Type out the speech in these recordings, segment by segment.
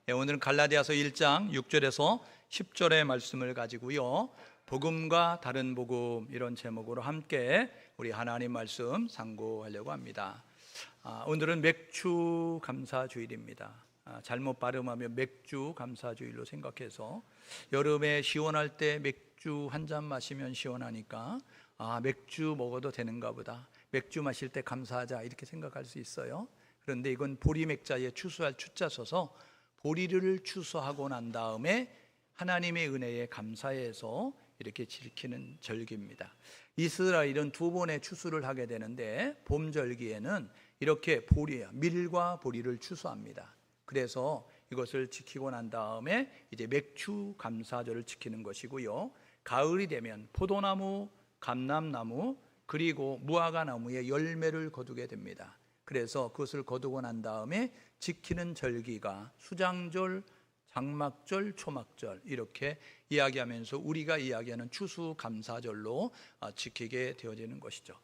오늘은 갈라디아서 1장 6절에서 10절의 말씀을 가지고요, 복음과 다른 복음, 이런 제목으로 함께 우리 하나님 말씀 상고하려고 합니다. 오늘은 맥주 감사주일입니다. 잘못 발음하면 맥주 감사주일로 생각해서 여름에 시원할 때 맥주 한 잔 마시면 시원하니까 맥주 먹어도 되는가 보다, 맥주 마실 때 감사하자, 이렇게 생각할 수 있어요. 그런데 이건 보리맥자에 추수할 추자 써서 보리를 추수하고 난 다음에 하나님의 은혜에 감사해서 이렇게 지키는 절기입니다. 이스라엘은 두 번의 추수를 하게 되는데 봄 절기에는 이렇게 밀과 보리를 추수합니다. 그래서 이것을 지키고 난 다음에 이제 맥주 감사절을 지키는 것이고요, 가을이 되면 포도나무, 감람나무, 그리고 무화과나무에 열매를 거두게 됩니다. 그래서 그것을 거두고 난 다음에 지키는 절기가 수장절, 장막절, 초막절, 이렇게 이야기하면서 우리가 이야기하는 추수감사절로 지키게 되어지는 것이죠.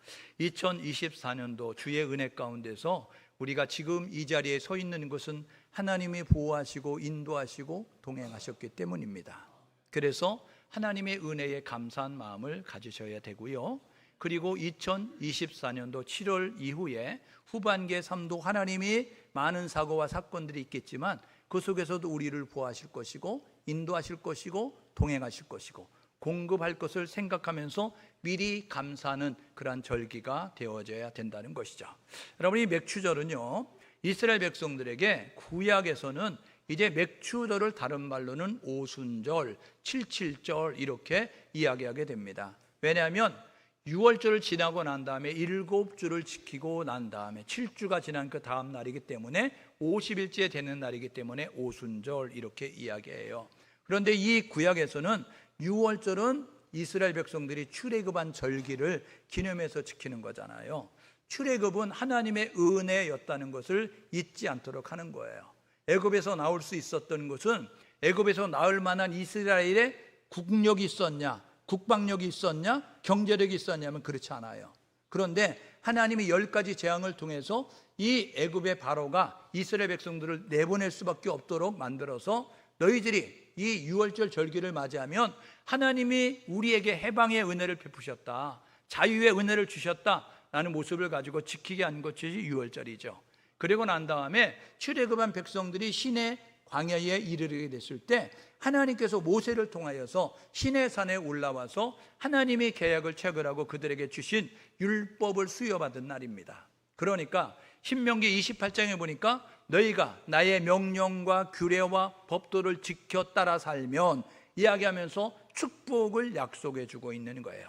2024년도 주의 은혜 가운데서 우리가 지금 이 자리에 서 있는 것은 하나님이 보호하시고 인도하시고 동행하셨기 때문입니다. 그래서 하나님의 은혜에 감사한 마음을 가지셔야 되고요, 그리고 2024년도 7월 이후에 후반기의 삶도 하나님이 많은 사고와 사건들이 있겠지만 그 속에서도 우리를 보호하실 것이고 인도하실 것이고 동행하실 것이고 공급할 것을 생각하면서 미리 감사하는 그러한 절기가 되어져야 된다는 것이죠. 여러분, 이 맥추절은요, 이스라엘 백성들에게 구약에서는 이제 맥추절을 다른 말로는 오순절, 칠칠절 이렇게 이야기하게 됩니다. 왜냐하면 6월절을 지나고 난 다음에 7주를 지키고 난 다음에 7주가 지난 그 다음 날이기 때문에 50일째 되는 날이기 때문에 오순절 이렇게 이야기해요. 그런데 이 구약에서는 6월절은 이스라엘 백성들이 출애굽한 절기를 기념해서 지키는 거잖아요. 출애굽은 하나님의 은혜였다는 것을 잊지 않도록 하는 거예요. 애굽에서 나올 수 있었던 것은 애굽에서 나올 만한 이스라엘의 국력이 있었냐, 국방력이 있었냐, 경제력이 있었냐면 그렇지 않아요. 그런데 하나님이 10가지 재앙을 통해서 이 애굽의 바로가 이스라엘 백성들을 내보낼 수밖에 없도록 만들어서 너희들이 이 6월절 절기를 맞이하면 하나님이 우리에게 해방의 은혜를 베푸셨다, 자유의 은혜를 주셨다라는 모습을 가지고 지키게 한 것이 6월절이죠. 그리고 난 다음에 출애굽한 백성들이 시내 광야에 이르게 됐을 때 하나님께서 모세를 통하여서 시내산에 올라와서 하나님이 계약을 체결하고 그들에게 주신 율법을 수여받은 날입니다. 그러니까 신명기 28장에 보니까 너희가 나의 명령과 규례와 법도를 지켜 따라 살면 이야기하면서 축복을 약속해 주고 있는 거예요.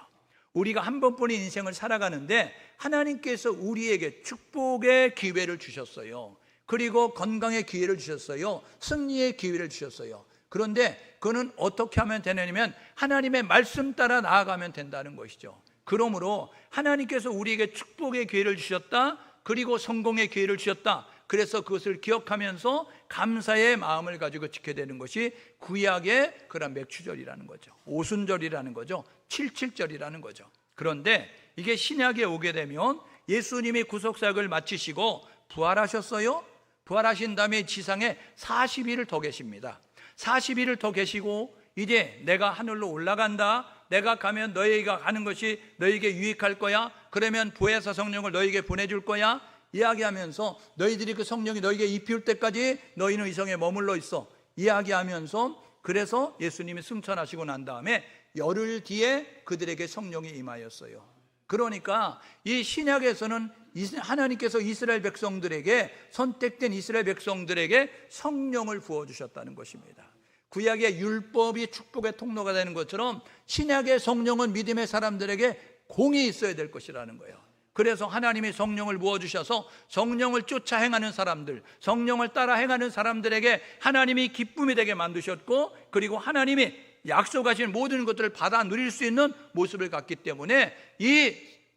우리가 한 번뿐인 인생을 살아가는데 하나님께서 우리에게 축복의 기회를 주셨어요. 그리고 건강의 기회를 주셨어요. 승리의 기회를 주셨어요. 그런데 그거는 어떻게 하면 되냐면 하나님의 말씀 따라 나아가면 된다는 것이죠. 그러므로 하나님께서 우리에게 축복의 기회를 주셨다, 그리고 성공의 기회를 주셨다. 그래서 그것을 기억하면서 감사의 마음을 가지고 지켜야 되는 것이 구약의 그런 맥추절이라는 거죠. 오순절이라는 거죠. 칠칠절이라는 거죠. 그런데 이게 신약에 오게 되면 예수님이 구속사역을 마치시고 부활하셨어요. 부활하신 다음에 지상에 40일을 더 계십니다. 40일을 더 계시고 이제 내가 하늘로 올라간다, 내가 가면 너희가 가는 것이 너희에게 유익할 거야, 그러면 보혜사 성령을 너희에게 보내줄 거야 이야기하면서 너희들이 그 성령이 너희에게 입힐 때까지 너희는 이 성에 머물러 있어 이야기하면서, 그래서 예수님이 승천하시고 난 다음에 열흘 뒤에 그들에게 성령이 임하였어요. 그러니까 이 신약에서는 하나님께서 이스라엘 백성들에게, 선택된 이스라엘 백성들에게 성령을 부어주셨다는 것입니다. 구약의 율법이 축복의 통로가 되는 것처럼 신약의 성령은 믿음의 사람들에게 공이 있어야 될 것이라는 거예요. 그래서 하나님이 성령을 부어주셔서 성령을 쫓아 행하는 사람들, 성령을 따라 행하는 사람들에게 하나님이 기쁨이 되게 만드셨고, 그리고 하나님이 약속하신 모든 것들을 받아 누릴 수 있는 모습을 갖기 때문에 이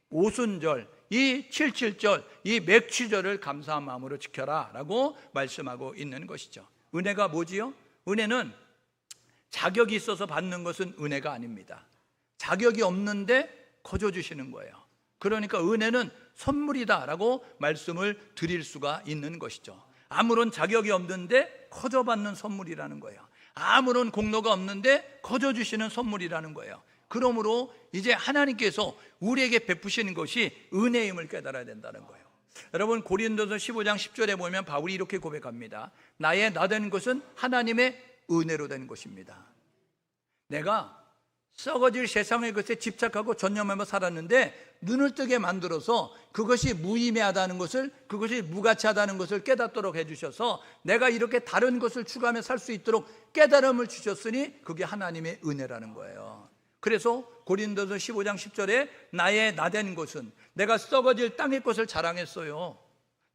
오순절, 이 칠칠절, 이 맥추절을 감사한 마음으로 지켜라 라고 말씀하고 있는 것이죠. 은혜가 뭐지요? 은혜는 자격이 있어서 받는 것은 은혜가 아닙니다. 자격이 없는데 거저 주시는 거예요. 그러니까 은혜는 선물이다 라고 말씀을 드릴 수가 있는 것이죠. 아무런 자격이 없는데 거저 받는 선물이라는 거예요. 아무런 공로가 없는데 거저 주시는 선물이라는 거예요. 그러므로 이제 하나님께서 우리에게 베푸시는 것이 은혜임을 깨달아야 된다는 거예요. 여러분, 고린도서 15장 10절에 보면 바울이 이렇게 고백합니다. 나의 나 되는 것은 하나님의 은혜로 된 것입니다. 내가 썩어질 세상의 것에 집착하고 전념하며 살았는데 눈을 뜨게 만들어서 그것이 무의미하다는 것을, 그것이 무가치하다는 것을 깨닫도록 해주셔서 내가 이렇게 다른 것을 추구하며 살 수 있도록 깨달음을 주셨으니 그게 하나님의 은혜라는 거예요. 그래서 고린도서 15장 10절에 나의 나 된 것은, 내가 썩어질 땅의 것을 자랑했어요.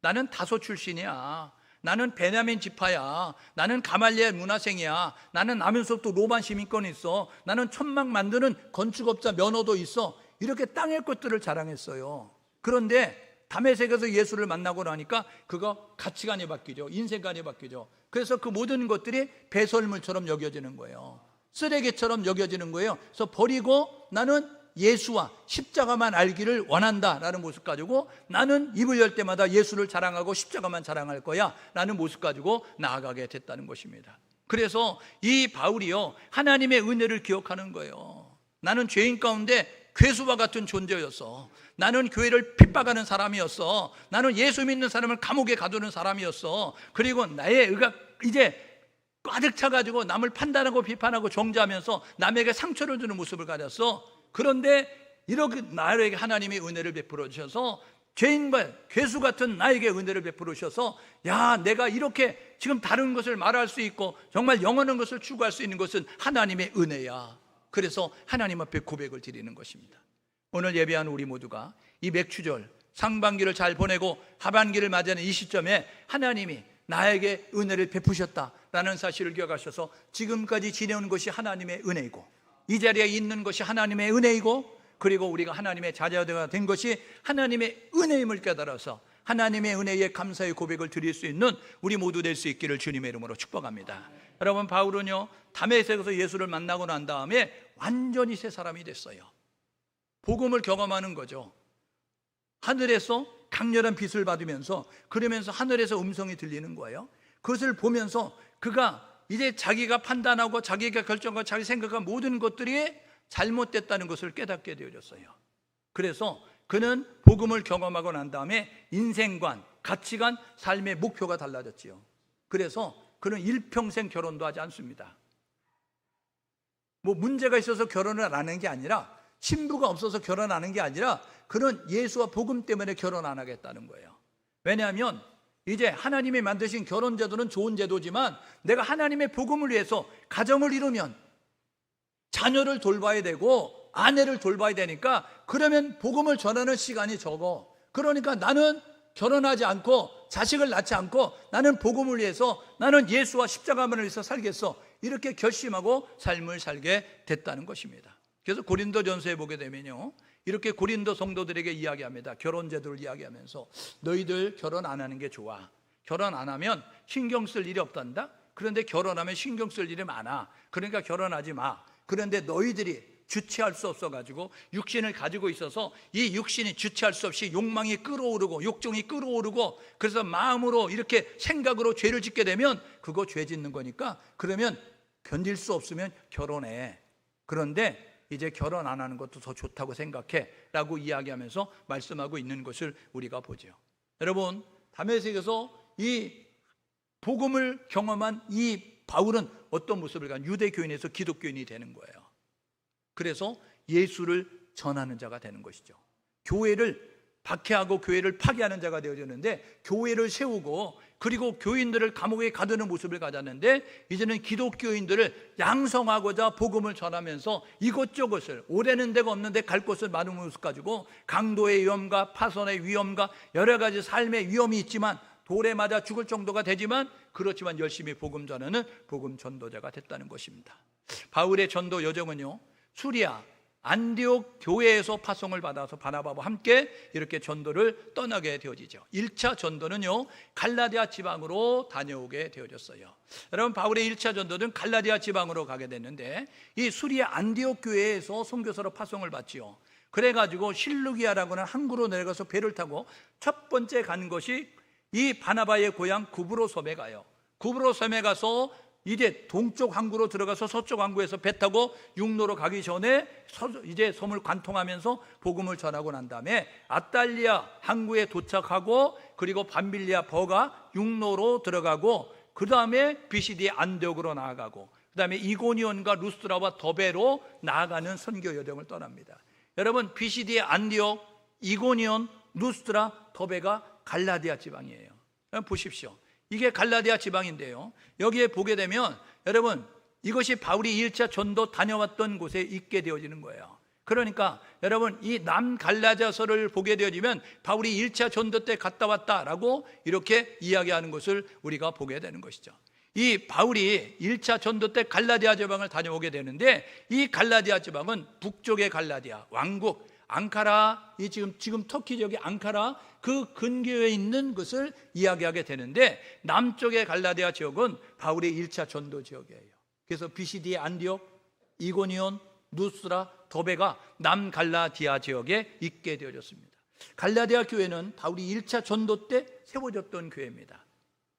나는 다소 출신이야. 나는 베냐민 지파야. 나는 가말리엘 문화생이야. 나는 남윤석도 로만 시민권이 있어. 나는 천막 만드는 건축업자 면허도 있어. 이렇게 땅의 것들을 자랑했어요. 그런데 다메섹에서 예수를 만나고 나니까 그거 가치관이 바뀌죠. 인생관이 바뀌죠. 그래서 그 모든 것들이 배설물처럼 여겨지는 거예요. 쓰레기처럼 여겨지는 거예요. 그래서 버리고 나는 예수와 십자가만 알기를 원한다라는 모습 가지고, 나는 입을 열 때마다 예수를 자랑하고 십자가만 자랑할 거야 라는 모습 가지고 나아가게 됐다는 것입니다. 그래서 이 바울이요, 하나님의 은혜를 기억하는 거예요. 나는 죄인 가운데 괴수와 같은 존재였어. 나는 교회를 핍박하는 사람이었어. 나는 예수 믿는 사람을 감옥에 가두는 사람이었어. 그리고 나의 의가 이제 가득 차가지고 남을 판단하고 비판하고 정죄하면서 남에게 상처를 주는 모습을 가졌어. 그런데 이렇게 나에게 하나님의 은혜를 베풀어 주셔서, 죄인과 괴수 같은 나에게 은혜를 베풀어 주셔서, 야, 내가 이렇게 지금 다른 것을 말할 수 있고 정말 영원한 것을 추구할 수 있는 것은 하나님의 은혜야. 그래서 하나님 앞에 고백을 드리는 것입니다. 오늘 예배한 우리 모두가 이 맥추절 상반기를 잘 보내고 하반기를 맞이하는 이 시점에 하나님이 나에게 은혜를 베푸셨다라는 사실을 기억하셔서 지금까지 지내온 것이 하나님의 은혜이고, 이 자리에 있는 것이 하나님의 은혜이고, 그리고 우리가 하나님의 자녀가 된 것이 하나님의 은혜임을 깨달아서 하나님의 은혜에 감사의 고백을 드릴 수 있는 우리 모두 될 수 있기를 주님의 이름으로 축복합니다. 여러분, 바울은요, 다메섹에서 예수를 만나고 난 다음에 완전히 새 사람이 됐어요. 복음을 경험하는 거죠. 하늘에서 강렬한 빛을 받으면서, 그러면서 하늘에서 음성이 들리는 거예요. 그것을 보면서 그가 이제 자기가 판단하고 자기가 결정하고 자기 생각한 모든 것들이 잘못됐다는 것을 깨닫게 되어졌어요. 그래서 그는 복음을 경험하고 난 다음에 인생관, 가치관, 삶의 목표가 달라졌지요. 그래서 그는 일평생 결혼도 하지 않습니다. 뭐 문제가 있어서 결혼을 안 하는 게 아니라, 신부가 없어서 결혼 안 하는 게 아니라, 그는 예수와 복음 때문에 결혼 안 하겠다는 거예요. 왜냐하면 이제 하나님이 만드신 결혼 제도는 좋은 제도지만, 내가 하나님의 복음을 위해서 가정을 이루면 자녀를 돌봐야 되고 아내를 돌봐야 되니까, 그러면 복음을 전하는 시간이 적어. 그러니까 나는 결혼하지 않고 자식을 낳지 않고 나는 복음을 위해서, 나는 예수와 십자가만을 위해서 살겠어, 이렇게 결심하고 삶을 살게 됐다는 것입니다. 그래서 고린도전서에 보게 되면요, 이렇게 고린도 성도들에게 이야기합니다. 결혼 제도를 이야기하면서, 너희들 결혼 안 하는 게 좋아. 결혼 안 하면 신경 쓸 일이 없단다. 그런데 결혼하면 신경 쓸 일이 많아. 그러니까 결혼하지 마. 그런데 너희들이 주체할 수 없어가지고 육신을 가지고 있어서 이 육신이 주체할 수 없이 욕망이 끌어오르고 욕정이 끌어오르고, 그래서 마음으로 이렇게 생각으로 죄를 짓게 되면 그거 죄 짓는 거니까, 그러면 견딜 수 없으면 결혼해. 그런데 이제 결혼 안 하는 것도 더 좋다고 생각해 라고 이야기하면서 말씀하고 있는 것을 우리가 보죠. 여러분, 다메섹에서 이 복음을 경험한 이 바울은 어떤 모습을 가진 유대교인에서 기독교인이 되는 거예요. 그래서 예수를 전하는 자가 되는 것이죠. 교회를 박해하고 교회를 파괴하는 자가 되어졌는데, 교회를 세우고 그리고 교인들을 감옥에 가두는 모습을 가졌는데, 이제는 기독교인들을 양성하고자 복음을 전하면서 이것저것을, 오래는 데가 없는데 갈 곳을 많은 모습 가지고 강도의 위험과 파손의 위험과 여러 가지 삶의 위험이 있지만, 돌에 맞아 죽을 정도가 되지만, 그렇지만 열심히 복음 전하는 복음 전도자가 됐다는 것입니다. 바울의 전도 여정은요, 수리아 안디옥 교회에서 파송을 받아서 바나바와 함께 이렇게 전도를 떠나게 되어지죠. 1차 전도는요, 갈라디아 지방으로 다녀오게 되어졌어요. 여러분, 바울의 1차 전도는 갈라디아 지방으로 가게 됐는데, 이 수리아 안디옥 교회에서 선교사로 파송을 받지요. 그래가지고 실루기아라고 하는 항구로 내려가서 배를 타고 첫 번째 간 것이 이 바나바의 고향 구브로 섬에 가요. 구브로 섬에 가서 이제 동쪽 항구로 들어가서 서쪽 항구에서 배 타고 육로로 가기 전에 이제 섬을 관통하면서 복음을 전하고 난 다음에 아탈리아 항구에 도착하고, 그리고 밤빌리아 버가 육로로 들어가고, 그 다음에 비시디 안디옥으로 나아가고, 그 다음에 이고니온과 루스드라와 더베로 나아가는 선교 여정을 떠납니다. 여러분, 비시디 안디옥, 이고니온, 루스드라, 더베가 갈라디아 지방이에요. 보십시오. 이게 갈라디아 지방인데요, 여기에 보게 되면 여러분, 이것이 바울이 1차 전도 다녀왔던 곳에 있게 되어지는 거예요. 그러니까 여러분, 이 남갈라디아서를 보게 되어지면 바울이 1차 전도 때 갔다 왔다라고 이렇게 이야기하는 것을 우리가 보게 되는 것이죠. 이 바울이 1차 전도 때 갈라디아 지방을 다녀오게 되는데, 이 갈라디아 지방은 북쪽의 갈라디아 왕국 앙카라, 이 지금 터키 지역의 앙카라 그 근교에 있는 것을 이야기하게 되는데, 남쪽의 갈라디아 지역은 바울의 1차 전도 지역이에요. 그래서 비시디의 안디옥, 이고니온, 루스드라, 더베가 남갈라디아 지역에 있게 되어졌습니다. 갈라디아 교회는 바울이 1차 전도 때 세워졌던 교회입니다.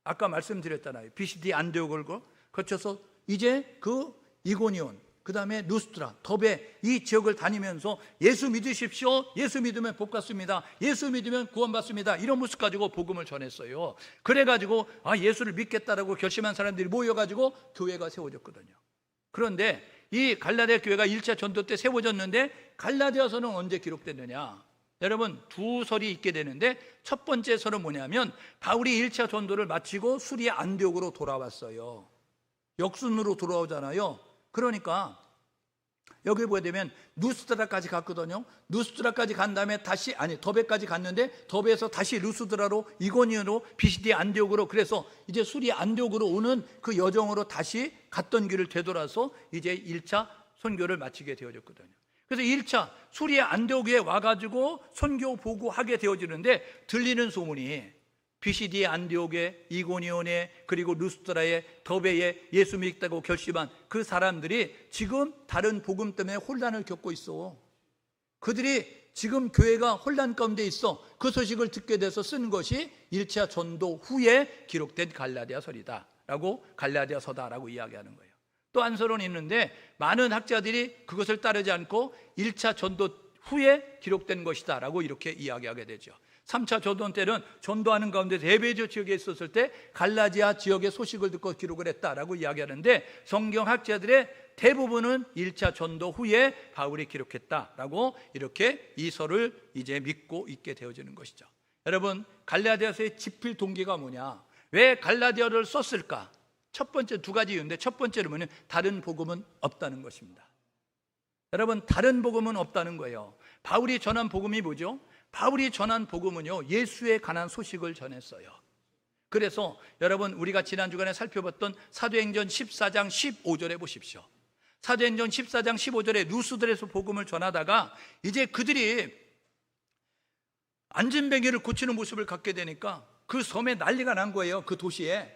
아까 말씀드렸잖아요. 비시디 안디옥을 거쳐서 이제 그 이고니온, 그 다음에 루스드라, 더베 이 지역을 다니면서 예수 믿으십시오, 예수 믿으면 복 받습니다, 예수 믿으면 구원받습니다, 이런 모습 가지고 복음을 전했어요. 그래가지고 예수를 믿겠다라고 결심한 사람들이 모여가지고 교회가 세워졌거든요. 그런데 이 갈라디아 교회가 1차 전도 때 세워졌는데, 갈라디아서는 언제 기록됐느냐? 여러분, 두 설이 있게 되는데, 첫 번째 설은 뭐냐면 바울이 1차 전도를 마치고 수리 안디옥으로 돌아왔어요. 역순으로 돌아오잖아요. 그러니까 여기 보게 되면 루스드라까지 갔거든요. 루스드라까지 간 다음에 다시 더베까지 갔는데, 더베에서 다시 루스드라로, 이고니온으로, 비시디 안디옥으로, 그래서 이제 수리 안디옥으로 오는 그 여정으로 다시 갔던 길을 되돌아서 이제 1차 선교를 마치게 되어졌거든요. 그래서 1차 수리 안디옥에 와가지고 선교 보고하게 되어지는데, 들리는 소문이 비시디 안디옥에, 이고니온에, 그리고 루스드라에, 더베에 예수 믿겠다고 결심한 그 사람들이 지금 다른 복음 때문에 혼란을 겪고 있어. 그들이 지금 교회가 혼란 가운데 있어. 그 소식을 듣게 돼서 쓴 것이 1차 전도 후에 기록된 갈라디아서이다 라고, 갈라디아서다라고 이야기하는 거예요. 또 한 설은 있는데, 많은 학자들이 그것을 따르지 않고 1차 전도 후에 기록된 것이다 라고 이렇게 이야기하게 되죠. 3차 전도 때는 전도하는 가운데 레베지오 지역에 있었을 때 갈라디아 지역의 소식을 듣고 기록을 했다라고 이야기하는데, 성경학자들의 대부분은 1차 전도 후에 바울이 기록했다라고 이렇게 이 설을 이제 믿고 있게 되어지는 것이죠. 여러분, 갈라디아서의 집필 동기가 뭐냐? 왜 갈라디아를 썼을까? 첫 번째 두 가지 이유인데, 첫 번째는 뭐냐면 다른 복음은 없다는 것입니다. 여러분, 다른 복음은 없다는 거예요. 바울이 전한 복음이 뭐죠? 바울이 전한 복음은요, 예수에 관한 소식을 전했어요. 그래서 여러분, 우리가 지난 주간에 살펴봤던 사도행전 14장 15절에 보십시오. 사도행전 14장 15절에 루스드라에서 복음을 전하다가 이제 그들이 안진뱅이를 고치는 모습을 갖게 되니까 그 섬에 난리가 난 거예요. 그 도시에.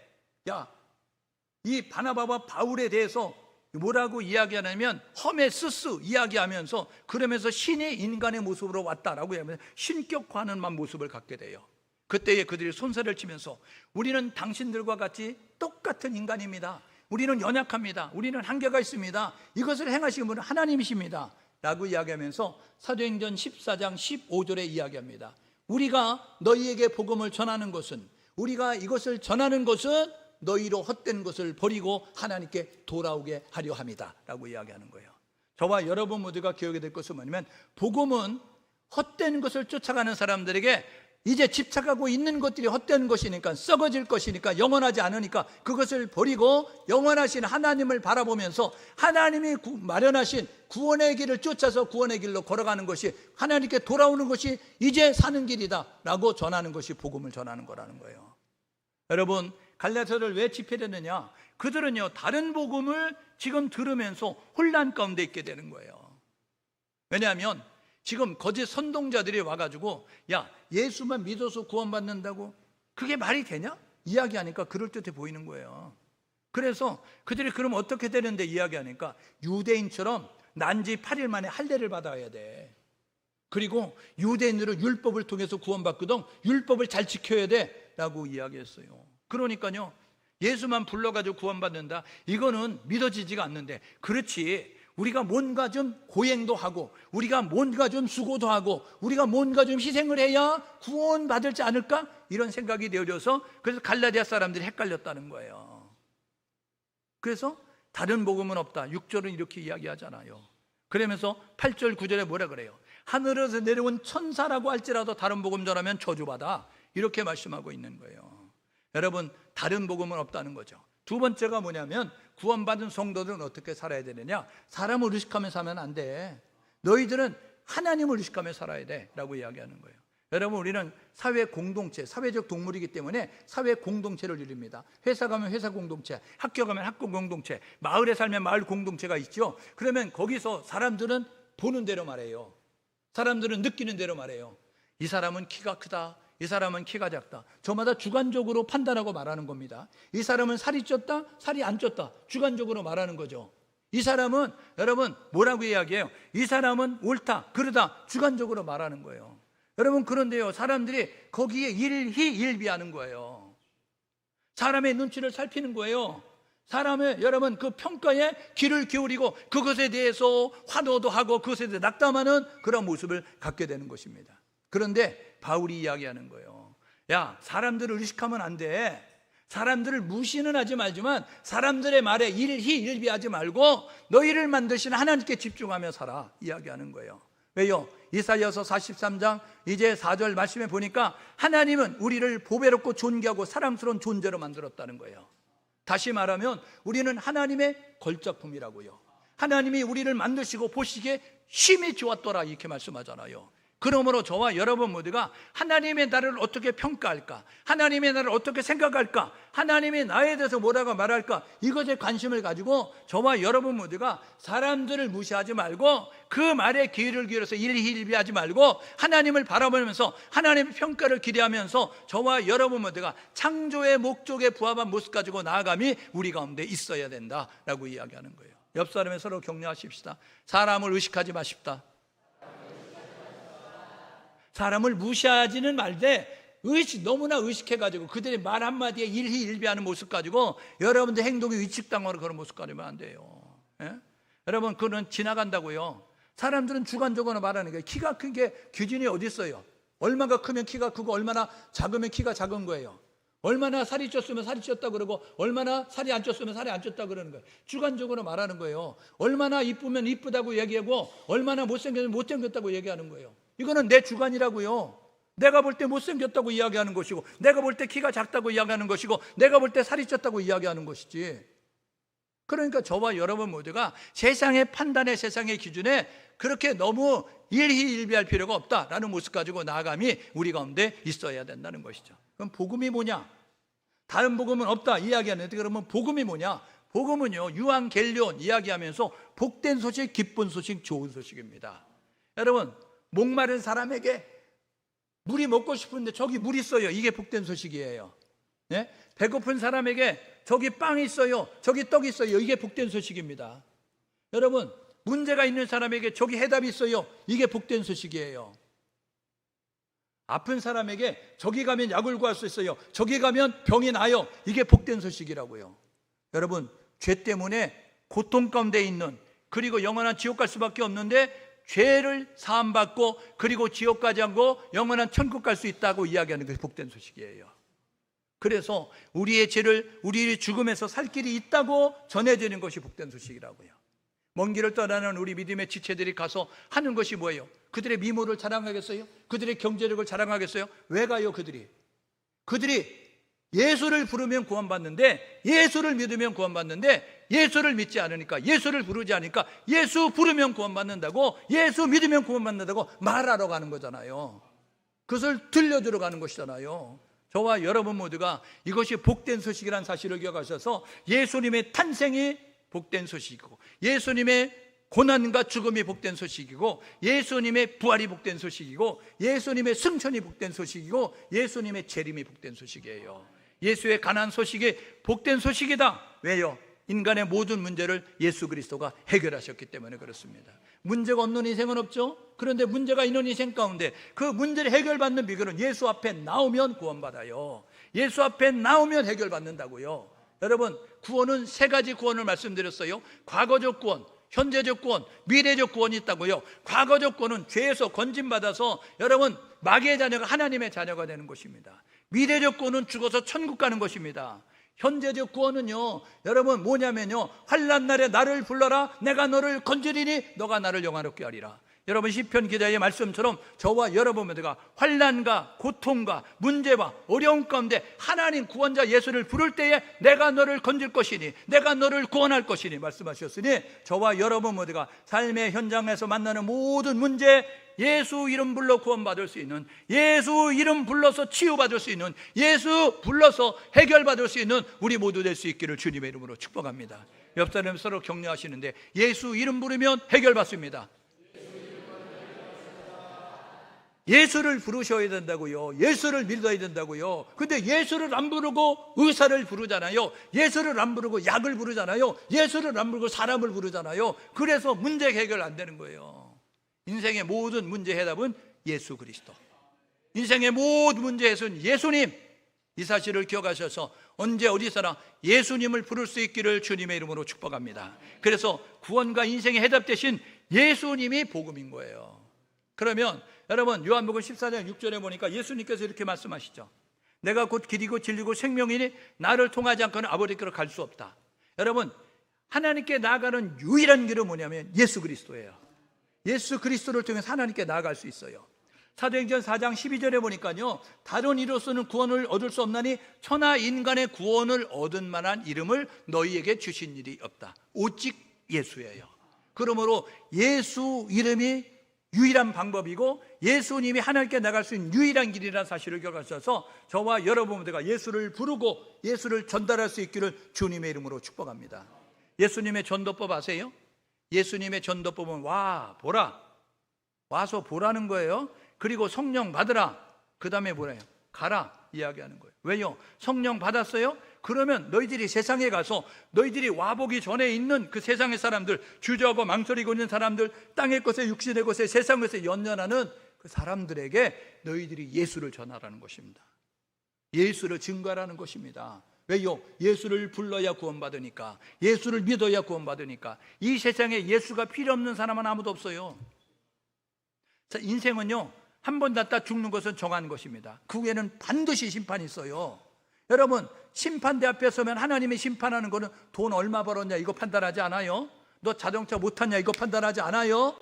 이 바나바와 바울에 대해서 뭐라고 이야기하냐면 허메스스 이야기하면서, 그러면서 신이 인간의 모습으로 왔다라고 하면서 신격화하는 모습을 갖게 돼요. 그때에 그들이 손살을 치면서 우리는 당신들과 같이 똑같은 인간입니다. 우리는 연약합니다. 우리는 한계가 있습니다. 이것을 행하시는 분은 하나님이십니다 라고 이야기하면서 사도행전 14장 15절에 이야기합니다. 우리가 너희에게 복음을 전하는 것은, 우리가 이것을 전하는 것은 너희로 헛된 것을 버리고 하나님께 돌아오게 하려 합니다 라고 이야기하는 거예요. 저와 여러분 모두가 기억해야 될 것은 뭐냐면, 복음은 헛된 것을 쫓아가는 사람들에게 이제 집착하고 있는 것들이 헛된 것이니까, 썩어질 것이니까, 영원하지 않으니까 그것을 버리고 영원하신 하나님을 바라보면서 하나님이 마련하신 구원의 길을 쫓아서 구원의 길로 걸어가는 것이, 하나님께 돌아오는 것이 이제 사는 길이다 라고 전하는 것이 복음을 전하는 거라는 거예요. 여러분, 갈라디아서를 왜 집필했느냐? 그들은요, 다른 복음을 지금 들으면서 혼란 가운데 있게 되는 거예요. 왜냐하면 지금 거짓 선동자들이 와가지고 예수만 믿어서 구원받는다고 그게 말이 되냐? 이야기하니까 그럴듯해 보이는 거예요. 그래서 그들이 그럼 어떻게 되는데 이야기하니까, 유대인처럼 난지 8일 만에 할례를 받아야 돼. 그리고 유대인으로 율법을 통해서 구원받거든 율법을 잘 지켜야 돼. 라고 이야기했어요. 그러니까요, 예수만 불러가지고 구원받는다, 이거는 믿어지지가 않는데, 그렇지, 우리가 뭔가 좀 고행도 하고, 우리가 뭔가 좀 수고도 하고, 우리가 뭔가 좀 희생을 해야 구원받을지 않을까? 이런 생각이 되어져서, 그래서 갈라디아 사람들이 헷갈렸다는 거예요. 그래서 다른 복음은 없다, 6절은 이렇게 이야기하잖아요. 그러면서 8절 9절에 뭐라 그래요? 하늘에서 내려온 천사라고 할지라도 다른 복음 전하면 저주받아, 이렇게 말씀하고 있는 거예요. 여러분, 다른 복음은 없다는 거죠. 두 번째가 뭐냐면, 구원받은 성도들은 어떻게 살아야 되느냐? 사람을 의식하며 살면 안 돼. 너희들은 하나님을 의식하며 살아야 돼 라고 이야기하는 거예요. 여러분, 우리는 사회 공동체, 사회적 동물이기 때문에 사회 공동체를 이룹니다. 회사 가면 회사 공동체, 학교 가면 학교 공동체, 마을에 살면 마을 공동체가 있죠. 그러면 거기서 사람들은 보는 대로 말해요. 사람들은 느끼는 대로 말해요. 이 사람은 키가 크다, 이 사람은 키가 작다. 저마다 주관적으로 판단하고 말하는 겁니다. 이 사람은 살이 쪘다, 살이 안 쪘다, 주관적으로 말하는 거죠. 이 사람은, 여러분, 뭐라고 이야기해요? 이 사람은 옳다, 그러다, 주관적으로 말하는 거예요. 여러분, 그런데요, 사람들이 거기에 일희일비하는 거예요. 사람의 눈치를 살피는 거예요. 사람의, 여러분, 그 평가에 귀를 기울이고 그것에 대해서 환호도 하고 그것에 대해서 낙담하는 그런 모습을 갖게 되는 것입니다. 그런데 바울이 이야기하는 거예요. 야, 사람들을 의식하면 안 돼. 사람들을 무시는 하지 말지만 사람들의 말에 일희일비하지 말고 너희를 만드신 하나님께 집중하며 살아, 이야기하는 거예요. 왜요? 이사야서 43장 이제 4절 말씀에 보니까 하나님은 우리를 보배롭고 존귀하고 사랑스러운 존재로 만들었다는 거예요. 다시 말하면 우리는 하나님의 걸작품이라고요. 하나님이 우리를 만드시고 보시기에 심히 좋았더라, 이렇게 말씀하잖아요. 그러므로 저와 여러분 모두가 하나님의 나를 어떻게 평가할까, 하나님의 나를 어떻게 생각할까, 하나님이 나에 대해서 뭐라고 말할까, 이것에 관심을 가지고 저와 여러분 모두가 사람들을 무시하지 말고 그 말에 귀를 기울여서 일희일비하지 말고 하나님을 바라보면서 하나님의 평가를 기대하면서 저와 여러분 모두가 창조의 목적에 부합한 모습 가지고 나아감이 우리 가운데 있어야 된다라고 이야기하는 거예요. 옆 사람에 서로 격려하십시다. 사람을 의식하지 마십다. 사람을 무시하지는 말되 너무나 의식해가지고 그들의 말 한마디에 일희일비하는 모습 가지고 여러분들 행동이 위축당하는 그런 모습 가지면 안 돼요. 예? 여러분, 그건 지나간다고요. 사람들은 주관적으로 말하는 거예요. 키가 큰 게 기준이 어디 있어요? 얼마가 크면 키가 크고 얼마나 작으면 키가 작은 거예요. 얼마나 살이 쪘으면 살이 쪘다 그러고 얼마나 살이 안 쪘으면 살이 안 쪘다 그러는 거예요. 주관적으로 말하는 거예요. 얼마나 이쁘면 이쁘다고 얘기하고 얼마나 못생겼으면 못생겼다고 얘기하는 거예요. 이거는 내 주관이라고요. 내가 볼 때 못생겼다고 이야기하는 것이고, 내가 볼 때 키가 작다고 이야기하는 것이고, 내가 볼 때 살이 쪘다고 이야기하는 것이지. 그러니까 저와 여러분 모두가 세상의 판단에, 세상의 기준에 그렇게 너무 일희일비할 필요가 없다라는 모습 가지고 나아감이 우리 가운데 있어야 된다는 것이죠. 그럼 복음이 뭐냐? 다른 복음은 없다 이야기하는데, 그러면 복음이 뭐냐? 복음은요, 유앙겔리온 이야기하면서 복된 소식, 기쁜 소식, 좋은 소식입니다. 여러분, 목마른 사람에게 물이 먹고 싶은데 저기 물 있어요, 이게 복된 소식이에요. 네? 배고픈 사람에게 저기 빵이 있어요, 저기 떡이 있어요, 이게 복된 소식입니다. 여러분, 문제가 있는 사람에게 저기 해답이 있어요, 이게 복된 소식이에요. 아픈 사람에게 저기 가면 약을 구할 수 있어요, 저기 가면 병이 나요, 이게 복된 소식이라고요. 여러분, 죄 때문에 고통 가운데 있는, 그리고 영원한 지옥 갈 수밖에 없는데 죄를 사함받고 그리고 지옥 가지 않고 영원한 천국 갈 수 있다고 이야기하는 것이 복된 소식이에요. 그래서 우리의 죄를, 우리의 죽음에서 살 길이 있다고 전해지는 것이 복된 소식이라고요. 먼 길을 떠나는 우리 믿음의 지체들이 가서 하는 것이 뭐예요? 그들의 미모를 자랑하겠어요? 그들의 경제력을 자랑하겠어요? 왜 가요? 그들이 예수를 부르면 구원받는데, 예수를 믿으면 구원받는데, 예수를 믿지 않으니까, 예수를 부르지 않으니까 예수 부르면 구원받는다고, 예수 믿으면 구원받는다고 말하러 가는 거잖아요. 그것을 들려주러 가는 것이잖아요. 저와 여러분 모두가 이것이 복된 소식이라는 사실을 기억하셔서 예수님의 탄생이 복된 소식이고, 예수님의 고난과 죽음이 복된 소식이고, 예수님의 부활이 복된 소식이고, 예수님의 승천이 복된 소식이고, 예수님의 재림이 복된 소식이에요. 예수의 가난 소식이 복된 소식이다. 왜요? 인간의 모든 문제를 예수 그리스도가 해결하셨기 때문에 그렇습니다. 문제가 없는 인생은 없죠. 그런데 문제가 있는 인생 가운데 그 문제를 해결받는 비결은 예수 앞에 나오면 구원받아요. 예수 앞에 나오면 해결받는다고요. 여러분, 구원은 세 가지 구원을 말씀드렸어요. 과거적 구원, 현재적 구원, 미래적 구원이 있다고요. 과거적 구원은 죄에서 건진받아서 여러분 마귀의 자녀가 하나님의 자녀가 되는 것입니다. 미래적 구원은 죽어서 천국 가는 것입니다. 현재적 구원은요, 여러분 뭐냐면요, 환난 날에 나를 불러라, 내가 너를 건지리니 너가 나를 영화롭게 하리라. 여러분 시편 기자의 말씀처럼 저와 여러분 모두가 환난과 고통과 문제와 어려움 가운데 하나님 구원자 예수를 부를 때에 내가 너를 건질 것이니 내가 너를 구원할 것이니 말씀하셨으니, 저와 여러분 모두가 삶의 현장에서 만나는 모든 문제, 예수 이름 불러 구원받을 수 있는, 예수 이름 불러서 치유받을 수 있는, 예수 불러서 해결받을 수 있는 우리 모두 될 수 있기를 주님의 이름으로 축복합니다. 옆 사람 서로 격려하시는데, 예수 이름 부르면 해결받습니다. 예수를 부르셔야 된다고요. 예수를 믿어야 된다고요. 근데 예수를 안 부르고 의사를 부르잖아요. 예수를 안 부르고 약을 부르잖아요. 예수를 안 부르고 사람을 부르잖아요. 그래서 문제 해결 안 되는 거예요. 인생의 모든 문제 해답은 예수 그리스도. 인생의 모든 문제 해소는 예수님. 이 사실을 기억하셔서 언제 어디서나 예수님을 부를 수 있기를 주님의 이름으로 축복합니다. 그래서 구원과 인생의 해답 대신 예수님이 복음인 거예요. 그러면 여러분 요한복음 14장 6절에 보니까 예수님께서 이렇게 말씀하시죠. 내가 곧 길이고 진리고 생명이니 나를 통하지 않고는 아버지께로 갈 수 없다. 여러분 하나님께 나아가는 유일한 길은 뭐냐면 예수 그리스도예요. 예수 그리스도를 통해서 하나님께 나아갈 수 있어요. 사도행전 4장 12절에 보니까요, 다른 이로서는 구원을 얻을 수 없나니 천하 인간의 구원을 얻은 만한 이름을 너희에게 주신 일이 없다. 오직 예수예요. 그러므로 예수 이름이 유일한 방법이고 예수님이 하나님께 나갈 수 있는 유일한 길이라는 사실을 기억하셔서 저와 여러분 모두가 예수를 부르고 예수를 전달할 수 있기를 주님의 이름으로 축복합니다. 예수님의 전도법 아세요? 예수님의 전도법은 와 보라, 와서 보라는 거예요. 그리고 성령 받으라, 그 다음에 뭐래요? 가라 이야기하는 거예요. 왜요? 성령 받았어요? 그러면 너희들이 세상에 가서 너희들이 와보기 전에 있는 그 세상의 사람들, 주저하고 망설이고 있는 사람들, 땅의 것에 육신의 것에 세상 것에 연연하는 그 사람들에게 너희들이 예수를 전하라는 것입니다. 예수를 증거하라는 것입니다. 왜요? 예수를 불러야 구원받으니까, 예수를 믿어야 구원받으니까. 이 세상에 예수가 필요 없는 사람은 아무도 없어요. 자, 인생은요, 한 번 났다 죽는 것은 정한 것입니다. 그 후에는 반드시 심판이 있어요. 여러분 심판대 앞에 서면 하나님이 심판하는 거는 돈 얼마 벌었냐 이거 판단하지 않아요. 너 자동차 못 탔냐 이거 판단하지 않아요.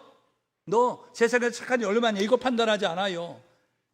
너 세상에 착한 지 얼마냐 이거 판단하지 않아요.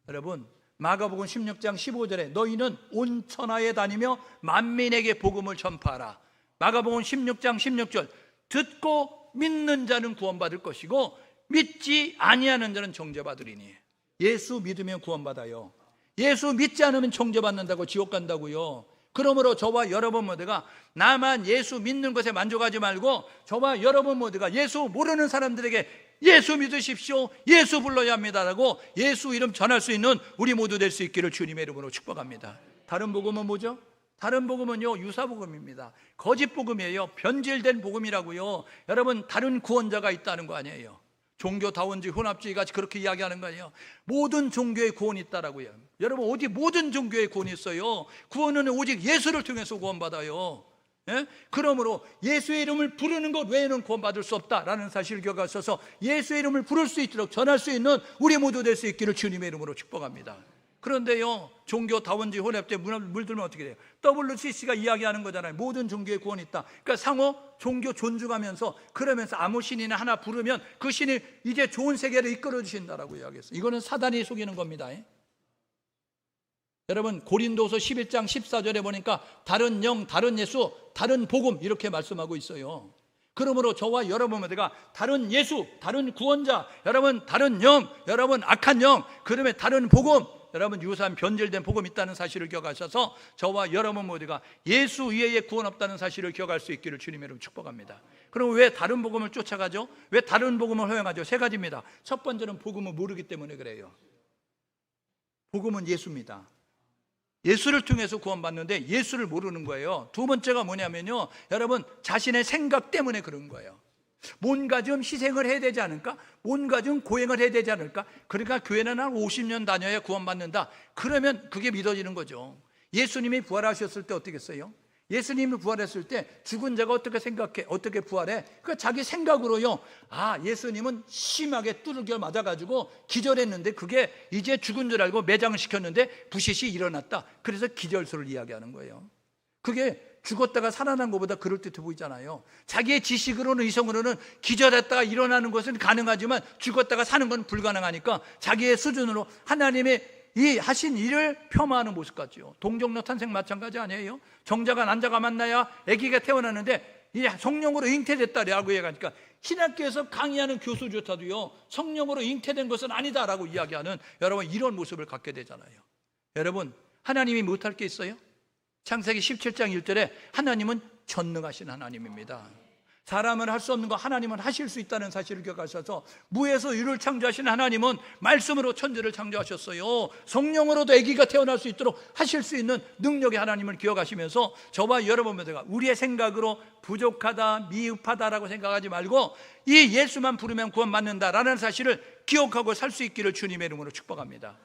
여러분 마가복음 16장 15절에 너희는 온 천하에 다니며 만민에게 복음을 전파하라. 마가복음 16장 16절 듣고 믿는 자는 구원받을 것이고 믿지 아니하는 자는 정죄받으리니. 예수 믿으면 구원받아요. 예수 믿지 않으면 정죄받는다고 지옥 간다고요. 그러므로 저와 여러분 모두가 나만 예수 믿는 것에 만족하지 말고 저와 여러분 모두가 예수 모르는 사람들에게 예수 믿으십시오, 예수 불러야 합니다라고 예수 이름 전할 수 있는 우리 모두 될 수 있기를 주님의 이름으로 축복합니다. 다른 복음은 뭐죠? 다른 복음은요 유사복음입니다. 거짓 복음이에요. 변질된 복음이라고요. 여러분 다른 구원자가 있다는 거 아니에요. 종교다원주의, 혼합주의 같이 그렇게 이야기하는 거 아니에요. 모든 종교에 구원이 있다라고요. 여러분 어디 모든 종교에 구원이 있어요. 구원은 오직 예수를 통해서 구원받아요. 예? 그러므로 예수의 이름을 부르는 것 외에는 구원받을 수 없다라는 사실을 기억하셔서 예수의 이름을 부를 수 있도록 전할 수 있는 우리 모두 될 수 있기를 주님의 이름으로 축복합니다. 그런데요 종교다원주의 혼합주의 물들면 어떻게 돼요? WCC가 이야기하는 거잖아요. 모든 종교에 구원이 있다. 그러니까 상호 종교 존중하면서 그러면서 아무 신이나 하나 부르면 그 신이 이제 좋은 세계를 이끌어 주신다라고 이야기했어요. 이거는 사단이 속이는 겁니다. 여러분 고린도서 11장 14절에 보니까 다른 영, 다른 예수, 다른 복음 이렇게 말씀하고 있어요. 그러므로 저와 여러분 모두가 다른 예수, 다른 구원자, 여러분 다른 영, 여러분 악한 영, 그러면 다른 복음, 여러분 유사한 변질된 복음이 있다는 사실을 기억하셔서 저와 여러분 모두가 예수 외에 구원 없다는 사실을 기억할 수 있기를 주님의 이름으로 축복합니다. 그럼 왜 다른 복음을 쫓아가죠? 왜 다른 복음을 허용하죠? 세 가지입니다. 첫 번째는 복음을 모르기 때문에 그래요. 복음은 예수입니다. 예수를 통해서 구원받는데 예수를 모르는 거예요. 두 번째가 뭐냐면요 여러분 자신의 생각 때문에 그런 거예요. 뭔가 좀 희생을 해야 되지 않을까? 뭔가 좀 고행을 해야 되지 않을까? 그러니까 교회는 한 50년 다녀야 구원받는다. 그러면 그게 믿어지는 거죠. 예수님이 부활하셨을 때 어떻게 했어요? 예수님이 부활했을 때 죽은 자가 어떻게 생각해? 어떻게 부활해? 그 자기 생각으로요. 예수님은 심하게 뚜들겨 맞아가지고 기절했는데 그게 이제 죽은 줄 알고 매장을 시켰는데 부시시 일어났다. 그래서 기절설을 이야기하는 거예요. 그게 죽었다가 살아난 것보다 그럴듯해 보이잖아요. 자기의 지식으로는, 이성으로는 기절했다가 일어나는 것은 가능하지만 죽었다가 사는 건 불가능하니까 자기의 수준으로 하나님의 이 하신 일을 폄하하는 모습 같죠. 동정녀 탄생 마찬가지 아니에요? 정자가 난자가 만나야 아기가 태어나는데 이제 성령으로 잉태됐다라고 얘기하니까 신학교에서 강의하는 교수조차도요, 성령으로 잉태된 것은 아니다라고 이야기하는, 여러분, 이런 모습을 갖게 되잖아요. 여러분, 하나님이 못할 게 있어요? 창세기 17장 1절에 하나님은 전능하신 하나님입니다. 사람은 할 수 없는 거 하나님은 하실 수 있다는 사실을 기억하셔서, 무에서 유를 창조하신 하나님은 말씀으로 천지를 창조하셨어요. 성령으로도 아기가 태어날 수 있도록 하실 수 있는 능력의 하나님을 기억하시면서 저와 여러분들과 우리의 생각으로 부족하다, 미흡하다라고 생각하지 말고 이 예수만 부르면 구원받는다라는 사실을 기억하고 살 수 있기를 주님의 이름으로 축복합니다.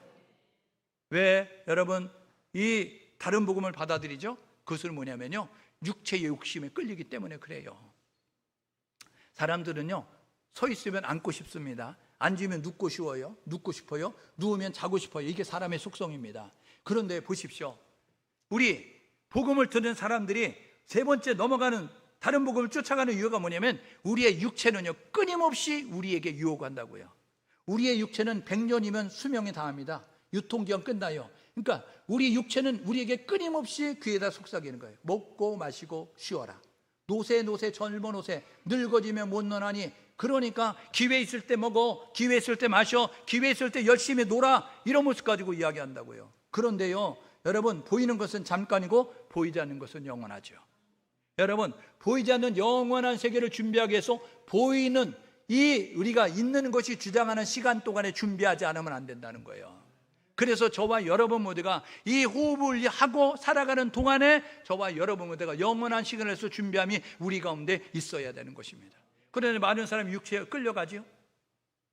왜 여러분 이 다른 복음을 받아들이죠? 그것은 뭐냐면요, 육체의 욕심에 끌리기 때문에 그래요. 사람들은요, 서 있으면 앉고 싶습니다. 앉으면 눕고 싶어요. 눕고 싶어요. 누우면 자고 싶어요. 이게 사람의 속성입니다. 그런데 보십시오, 우리 복음을 듣는 사람들이 세 번째 넘어가는 다른 복음을 쫓아가는 이유가 뭐냐면, 우리의 육체는요 끊임없이 우리에게 유혹한다고요. 우리의 육체는 100년이면 수명이 다합니다. 유통기한 끝나요. 그러니까 우리 육체는 우리에게 끊임없이 귀에다 속삭이는 거예요. 먹고 마시고 쉬어라. 노세 젊어 노세, 늙어지면 못 노나니. 그러니까 기회 있을 때 먹어, 기회 있을 때 마셔, 기회 있을 때 열심히 놀아, 이런 모습 가지고 이야기한다고요. 그런데요 여러분, 보이는 것은 잠깐이고 보이지 않는 것은 영원하죠. 여러분, 보이지 않는 영원한 세계를 준비하기 위해서 보이는 이 우리가 있는 것이 주장하는 시간 동안에 준비하지 않으면 안 된다는 거예요. 그래서 저와 여러분 모두가 이 호흡을 하고 살아가는 동안에 저와 여러분 모두가 영원한 시간을 해서 준비함이 우리 가운데 있어야 되는 것입니다. 그런데 많은 사람이 육체에 끌려가죠.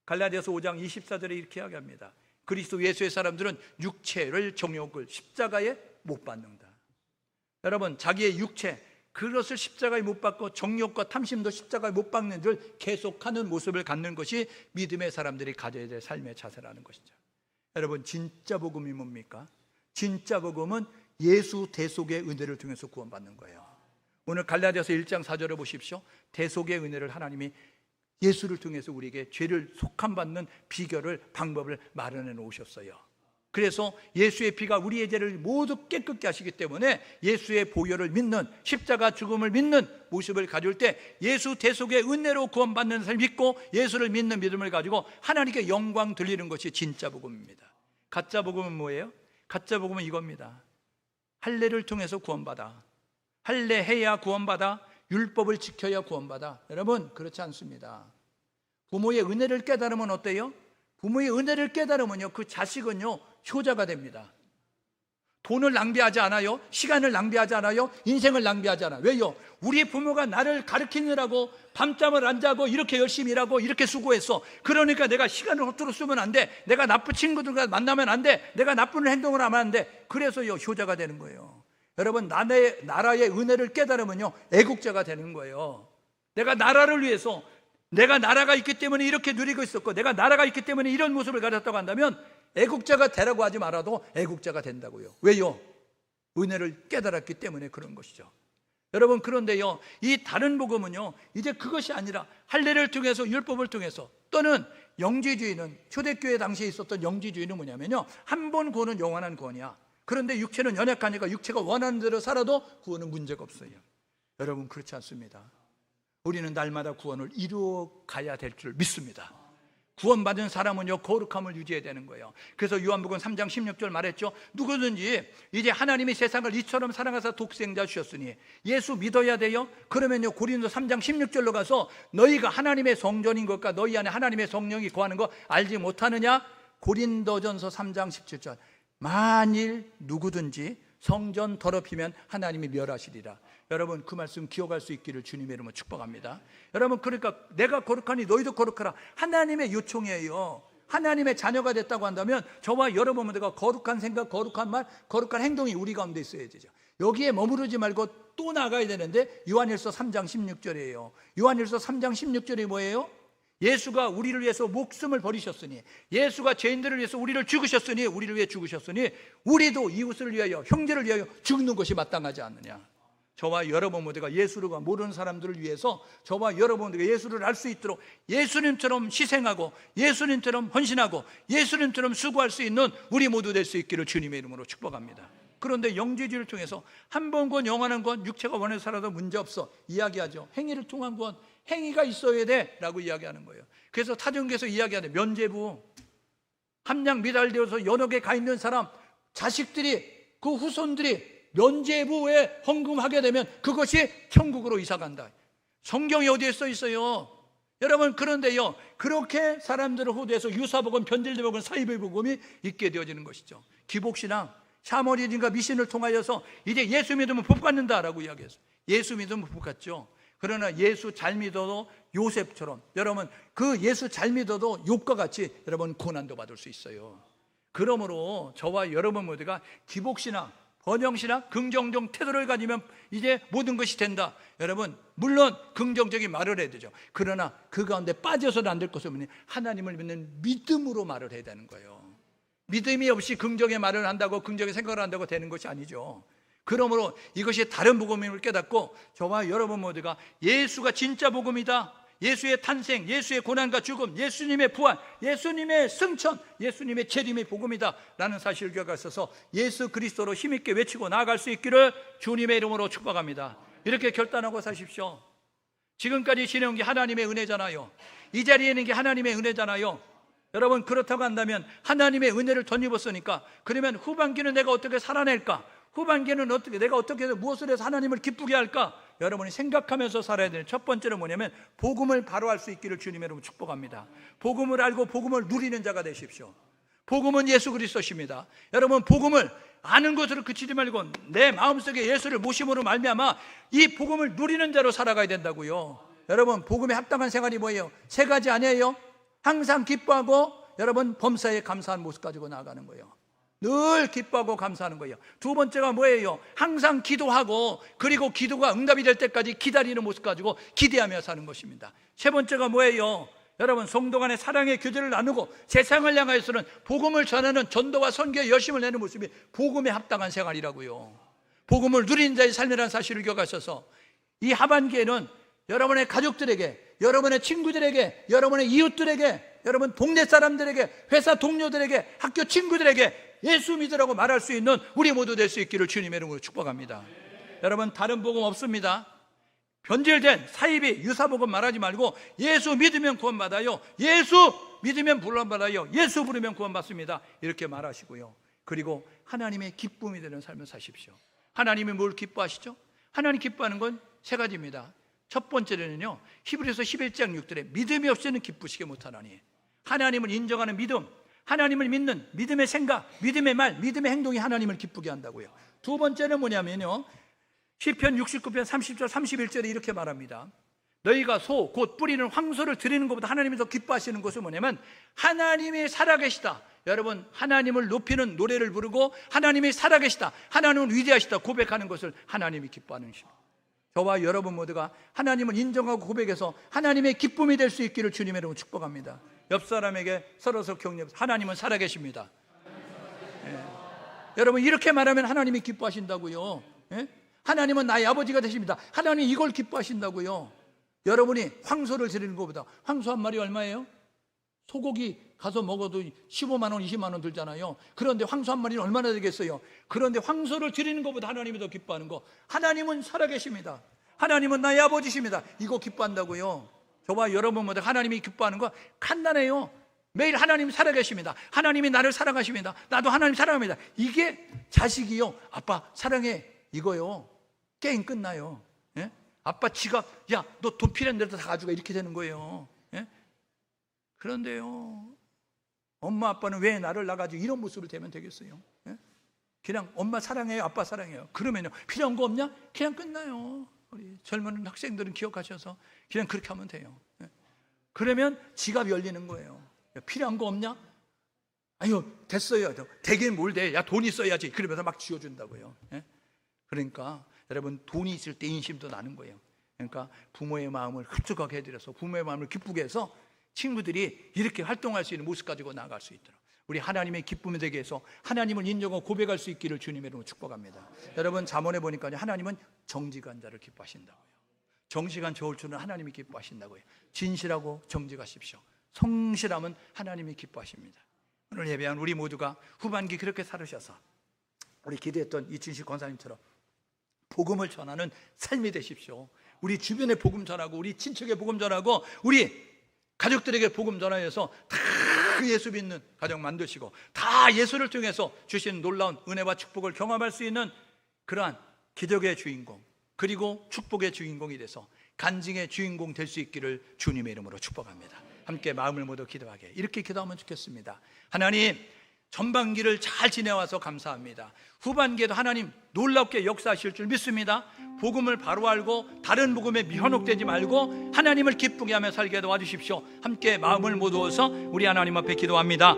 갈라디아서 5장 24절에 이렇게 이야기합니다. 그리스도 예수의 사람들은 육체를 정욕을 십자가에 못 받는다. 여러분, 자기의 육체, 그것을 십자가에 못 박고 정욕과 탐심도 십자가에 못 박는 줄 계속하는 모습을 갖는 것이 믿음의 사람들이 가져야 될 삶의 자세라는 것이죠. 여러분, 진짜 복음이 뭡니까? 진짜 복음은 예수 대속의 은혜를 통해서 구원받는 거예요. 오늘 갈라디아서 1장 4절에 보십시오. 대속의 은혜를 하나님이 예수를 통해서 우리에게 죄를 속함받는 비결을, 방법을 마련해 놓으셨어요. 그래서 예수의 피가 우리의 죄를 모두 깨끗게 하시기 때문에 예수의 보혈을 믿는, 십자가 죽음을 믿는 모습을 가질 때 예수 대속의 은혜로 구원받는 사람을 믿고 예수를 믿는 믿음을 가지고 하나님께 영광 돌리는 것이 진짜 복음입니다. 가짜 복음은 뭐예요? 가짜 복음은 이겁니다. 할례를 통해서 구원받아, 할례해야 구원받아, 율법을 지켜야 구원받아. 여러분, 그렇지 않습니다. 부모의 은혜를 깨달으면 어때요? 부모의 은혜를 깨달으면요, 그 자식은요 효자가 됩니다. 돈을 낭비하지 않아요. 시간을 낭비하지 않아요. 인생을 낭비하지 않아요. 왜요? 우리 부모가 나를 가르치느라고 밤잠을 안 자고 이렇게 열심히 일하고 이렇게 수고했어. 그러니까 내가 시간을 허투루 쓰면 안 돼. 내가 나쁜 친구들과 만나면 안 돼. 내가 나쁜 행동을 하면 안 돼. 그래서요 효자가 되는 거예요. 여러분, 나라의 은혜를 깨달으면요 애국자가 되는 거예요. 내가 나라를 위해서, 내가 나라가 있기 때문에 이렇게 누리고 있었고, 내가 나라가 있기 때문에 이런 모습을 가졌다고 한다면 애국자가 되라고 하지 말아도 애국자가 된다고요. 왜요? 은혜를 깨달았기 때문에 그런 것이죠. 여러분, 그런데요 이 다른 복음은요 이제 그것이 아니라 할례를 통해서, 율법을 통해서, 또는 영지주의는, 초대교회 당시에 있었던 영지주의는 뭐냐면요, 한 번 구원은 영원한 구원이야. 그런데 육체는 연약하니까 육체가 원하는 대로 살아도 구원은 문제가 없어요. 여러분, 그렇지 않습니다. 우리는 날마다 구원을 이루어 가야 될 줄 믿습니다. 구원받은 사람은요 거룩함을 유지해야 되는 거예요. 그래서 요한복음 3장 16절 말했죠. 누구든지 이제 하나님이 세상을 이처럼 사랑하사 독생자 주셨으니 예수 믿어야 돼요. 그러면요 고린도 3장 16절로 가서 너희가 하나님의 성전인 것과 너희 안에 하나님의 성령이 거하는 거 알지 못하느냐? 고린도전서 3장 17절. 만일 누구든지 성전 더럽히면 하나님이 멸하시리라. 여러분, 그 말씀 기억할 수 있기를 주님의 이름으로 축복합니다. 여러분, 그러니까 내가 거룩하니 너희도 거룩하라, 하나님의 요청이에요. 하나님의 자녀가 됐다고 한다면 저와 여러분 모두가 거룩한 생각, 거룩한 말, 거룩한 행동이 우리 가운데 있어야 되죠. 여기에 머무르지 말고 또 나가야 되는데 요한일서 3장 16절이에요. 요한일서 3장 16절이 뭐예요? 예수가 우리를 위해서 목숨을 버리셨으니, 예수가 죄인들을 위해서 우리를 죽으셨으니, 우리를 위해 죽으셨으니 우리도 이웃을 위하여, 형제를 위하여 죽는 것이 마땅하지 않느냐. 저와 여러분 모두가 예수를 모르는 사람들을 위해서 저와 여러분 모두가 예수를 알 수 있도록 예수님처럼 희생하고 예수님처럼 헌신하고 예수님처럼 수고할 수 있는 우리 모두 될 수 있기를 주님의 이름으로 축복합니다. 그런데 영지주의를 통해서 한 번 건 영하는 건 육체가 원해서 살아도 문제없어 이야기하죠. 행위를 통한 건 행위가 있어야 돼 라고 이야기하는 거예요. 그래서 타종교에서 이야기하는 면죄부, 함량 미달되어서 연옥에 가 있는 사람 자식들이, 그 후손들이 면죄부에 헌금하게 되면 그것이 천국으로 이사간다. 성경에 어디에 써 있어요? 여러분, 그런데요, 그렇게 사람들을 호도해서 유사복음, 변질복음, 사이비 복음이 있게 되어지는 것이죠. 기복신앙, 샤머니즘과 미신을 통하여서 이제 예수 믿으면 복 받는다라고 이야기했어요. 예수 믿으면 복 받죠. 그러나 예수 잘 믿어도 요셉처럼, 여러분 그 예수 잘 믿어도 욥과 같이 여러분 고난도 받을 수 있어요. 그러므로 저와 여러분 모두가 기복신앙, 번영신앙, 긍정적 태도를 가지면 이제 모든 것이 된다. 여러분, 물론 긍정적인 말을 해야 되죠. 그러나 그 가운데 빠져서는 안 될 것은 하나님을 믿는 믿음으로 말을 해야 되는 거예요. 믿음이 없이 긍정의 말을 한다고, 긍정의 생각을 한다고 되는 것이 아니죠. 그러므로 이것이 다른 복음임을 깨닫고 저와 여러분 모두가 예수가 진짜 복음이다, 예수의 탄생, 예수의 고난과 죽음, 예수님의 부활, 예수님의 승천, 예수님의 재림의 복음이다 라는 사실을 기억하셔서 예수 그리스도로 힘있게 외치고 나아갈 수 있기를 주님의 이름으로 축복합니다. 이렇게 결단하고 사십시오. 지금까지 지내온 게 하나님의 은혜잖아요. 이 자리에 있는 게 하나님의 은혜잖아요. 여러분, 그렇다고 한다면 하나님의 은혜를 덧입었으니까 그러면 후반기는 내가 어떻게 살아낼까? 후반기는 어떻게, 내가 어떻게 해서 무엇을 해서 하나님을 기쁘게 할까? 여러분이 생각하면서 살아야 되는 첫 번째는 뭐냐면 복음을 바로 알 수 있기를 주님의 이름으로 축복합니다. 복음을 알고 복음을 누리는 자가 되십시오. 복음은 예수 그리스도십니다. 여러분, 복음을 아는 것으로 그치지 말고 내 마음속에 예수를 모심으로 말미암아 이 복음을 누리는 자로 살아가야 된다고요. 여러분, 복음에 합당한 생활이 뭐예요? 세 가지 아니에요? 항상 기뻐하고 여러분 범사에 감사한 모습 가지고 나아가는 거예요. 늘 기뻐하고 감사하는 거예요. 두 번째가 뭐예요? 항상 기도하고 그리고 기도가 응답이 될 때까지 기다리는 모습 가지고 기대하며 사는 것입니다. 세 번째가 뭐예요? 여러분, 성도 간의 사랑의 교제를 나누고 세상을 향하여서는 복음을 전하는 전도와 선교에 열심을 내는 모습이 복음에 합당한 생활이라고요. 복음을 누리는 자의 삶이라는 사실을 기억하셔서 이 하반기에는 여러분의 가족들에게, 여러분의 친구들에게, 여러분의 이웃들에게, 여러분 동네 사람들에게, 회사 동료들에게, 학교 친구들에게 예수 믿으라고 말할 수 있는 우리 모두 될 수 있기를 주님의 이름으로 축복합니다. 여러분, 다른 복음 없습니다. 변질된 사이비 유사복음 말하지 말고 예수 믿으면 구원받아요, 예수 믿으면 구원받아요, 예수 부르면 구원받습니다, 이렇게 말하시고요. 그리고 하나님의 기쁨이 되는 삶을 사십시오. 하나님이 뭘 기뻐하시죠? 하나님 기뻐하는 건 세 가지입니다. 첫 번째는요, 히브리서 11장 6절에 믿음이 없이는 기쁘시게 못하나니, 하나님을 인정하는 믿음, 하나님을 믿는 믿음의 생각, 믿음의 말, 믿음의 행동이 하나님을 기쁘게 한다고요. 두 번째는 뭐냐면요, 시편 69편 30절 31절에 이렇게 말합니다. 너희가 소 곧 뿌리는 황소를 드리는 것보다 하나님이 더 기뻐하시는 것은 뭐냐면 하나님이 살아계시다. 여러분, 하나님을 높이는 노래를 부르고 하나님이 살아계시다, 하나님은 위대하시다 고백하는 것을 하나님이 기뻐하는 것입니다. 저와 여러분 모두가 하나님을 인정하고 고백해서 하나님의 기쁨이 될 수 있기를 주님의 이름으로 축복합니다. 옆 사람에게 서로서 격려, 하나님은 살아계십니다. 여러분, 이렇게 말하면 하나님이 기뻐하신다고요. 하나님은 나의 아버지가 되십니다. 하나님 이걸 기뻐하신다고요. 여러분이 황소를 드리는 것보다, 황소 한 마리 얼마예요? 소고기 가서 먹어도 15만 원, 20만 원 들잖아요. 그런데 황소 한 마리는 얼마나 되겠어요? 그런데 황소를 드리는 것보다 하나님이 더 기뻐하는 거, 하나님은 살아계십니다, 하나님은 나의 아버지십니다, 이거 기뻐한다고요. 저와 여러분 모두 하나님이 기뻐하는 거 간단해요. 매일 하나님이 살아계십니다, 하나님이 나를 사랑하십니다, 나도 하나님 사랑합니다. 이게 자식이요, 아빠 사랑해 이거요, 게임 끝나요. 예? 아빠 지갑, 야 너 돈 필요한 데도 다 가져가, 이렇게 되는 거예요. 예? 그런데요, 엄마 아빠는 왜 나를 나가지고 이런 모습을 되면 되겠어요? 예? 그냥 엄마 사랑해요, 아빠 사랑해요, 그러면요 필요한 거 없냐? 그냥 끝나요. 우리 젊은 학생들은 기억하셔서 그냥 그렇게 하면 돼요. 예? 그러면 지갑이 열리는 거예요. 필요한 거 없냐? 아유, 됐어요. 되긴 뭘 돼. 야, 돈 있어야지. 그러면서 막 쥐어준다고요. 예? 그러니까 여러분, 돈이 있을 때 인심도 나는 거예요. 그러니까 부모의 마음을 흡족하게 해드려서, 부모의 마음을 기쁘게 해서 친구들이 이렇게 활동할 수 있는 모습 가지고 나아갈 수 있도록, 우리 하나님의 기쁨이 되게 해서 하나님을 인정하고 고백할 수 있기를 주님의 이름으로 축복합니다. 여러분, 잠언에 보니까 하나님은 정직한 자를 기뻐하신다고요. 정직한 좋을 줄은 하나님이 기뻐하신다고요. 진실하고 정직하십시오. 성실함은 하나님이 기뻐하십니다. 오늘 예배한 우리 모두가 후반기 그렇게 살으셔서 우리 기도했던 이춘식 권사님처럼 복음을 전하는 삶이 되십시오. 우리 주변에 복음 전하고, 우리 친척에 복음 전하고, 우리 가족들에게 복음 전하여서 다 예수 믿는 가정 만드시고, 다 예수를 통해서 주신 놀라운 은혜와 축복을 경험할 수 있는 그러한 기적의 주인공, 그리고 축복의 주인공이 돼서 간증의 주인공 될 수 있기를 주님의 이름으로 축복합니다. 함께 마음을 모두 기도하게 이렇게 기도하면 좋겠습니다. 하나님, 전반기를 잘 지내와서 감사합니다. 후반기에도 하나님 놀랍게 역사하실 줄 믿습니다. 복음을 바로 알고 다른 복음에 현혹되지 말고 하나님을 기쁘게 하며 살게 도와주십시오. 함께 마음을 모두어서 우리 하나님 앞에 기도합니다.